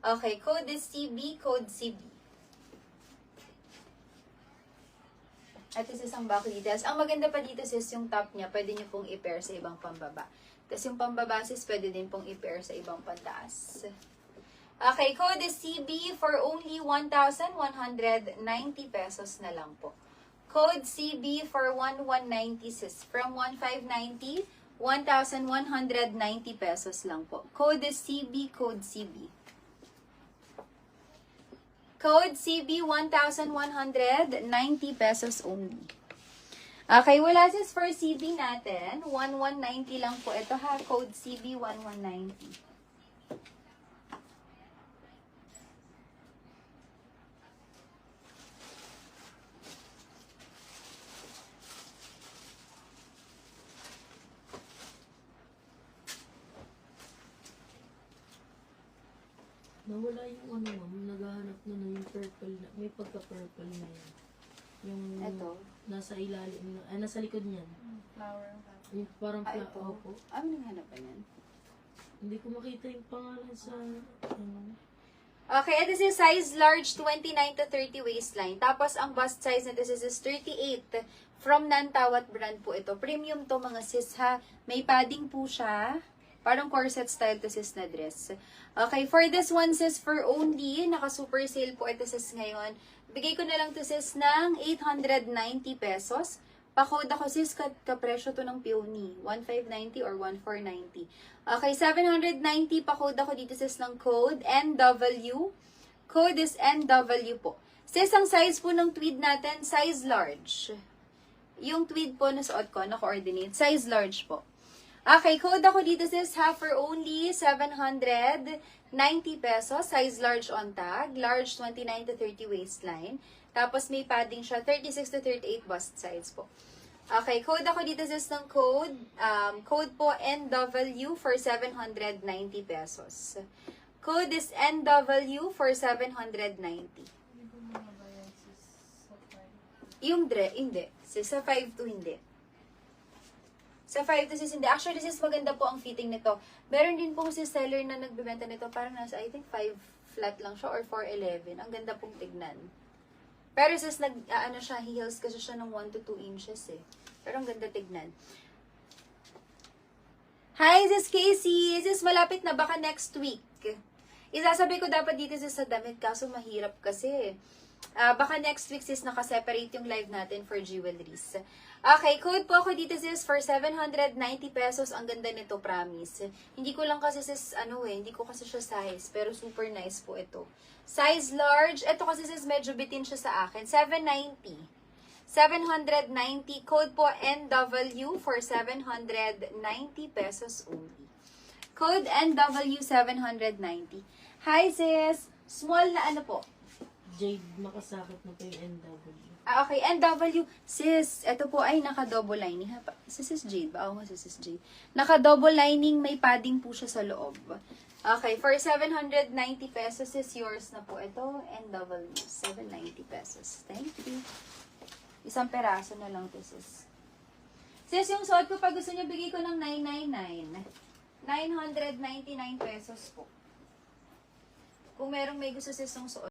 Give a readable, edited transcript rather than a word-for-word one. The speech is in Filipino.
Okay, code is CB, code CB. At this is ang back details. Ang maganda pa dito sis, yung top niya, pwede nyo pong i-pair sa ibang pambaba. Tapos yung pambaba sis, pwede din pong i-pair sa ibang pantaas. Okay, code is CB for only 1,190 pesos na lang po. Code CB for 1,190 sis. From 1,590, 1,190 pesos lang po. Code is CB, code CB. Code CB, 1,190 pesos only. Okay, wala sis for CB natin. 1,190 lang po. Ito ha, code CB, 1,190. Nawala yung ano ma'am, naghahanap na yung purple na, may pagka-purple na yan. Yung Ito. nasa ilalim, nasa likod niyan. Flower. Yung parang Ah, ito. opo. Ano nanghanap pa yan? Hindi ko makita yung pangalan sa, Okay, this is size large, 29 to 30 waistline. Tapos, ang bust size na this is 38. From Nantawat brand po ito. Premium to mga sis ha. May padding po siya. Parang corset style to sis na dress. Okay, for this one sis, for only, naka-super sale po ito sis ngayon. Bigay ko na lang to sis ng 890 pesos. Pa-code ako sis, kapresyo to ng Peony. 1,590 or 1,490. Okay, 790 pa-code ako dito sis ng code NW. Code is NW po. Sis, ang size po ng tweed natin, size large. Yung tweed po na suot ko, na-coordinate, size large po. Okay, code ako dito sis ha for only 790 pesos. Size large on tag. Large 29 to 30 waistline. Tapos may padding siya 36 to 38 bust size po. Okay, code ako dito sis ng code. Code po NW for 790 pesos. Code is NW for 790. Yung hindi. Sis, sa 5 to hindi. Sa 5 to 6, hindi. Actually, sis, maganda po ang fitting nito. Meron din pong si seller na nagbibenta nito. Parang nasa, I think, 5 flat lang siya or 411. Ang ganda pong tignan. Pero sis, siya, heels kasi siya ng 1 to 2 inches eh. Pero ang ganda tignan. Hi, sis Casey! Sis, malapit na. Baka next week. Isasabi ko dapat dito sis sa damit. Kaso mahirap kasi. Baka next week sis nakaseparate yung live natin for jewelries. Okay, code po ako dito sis for 790 pesos. Ang ganda nito, promise. Hindi ko lang kasi sis, hindi ko kasi siya size. Pero super nice po ito. Size large. Ito kasi sis, medyo bitin siya sa akin. 790. 790. Code po NW for 790 pesos only. Code NW 790. Hi sis! Small na ano po? Jade, makasakit na po yung NW. Okay, NW, sis, ito po ay naka-double lining. Sis Jade ba? Oo nga, sis Jade. Naka-double lining, may padding po siya sa loob. Okay, for 790 pesos is yours na po ito. NW, 790 pesos. Thank you. Isang peraso na lang to, sis. Sis, yung suot ko, pag gusto niyo, bigay ko ng 999. 999 pesos po. Kung merong may gusto sis yung suot.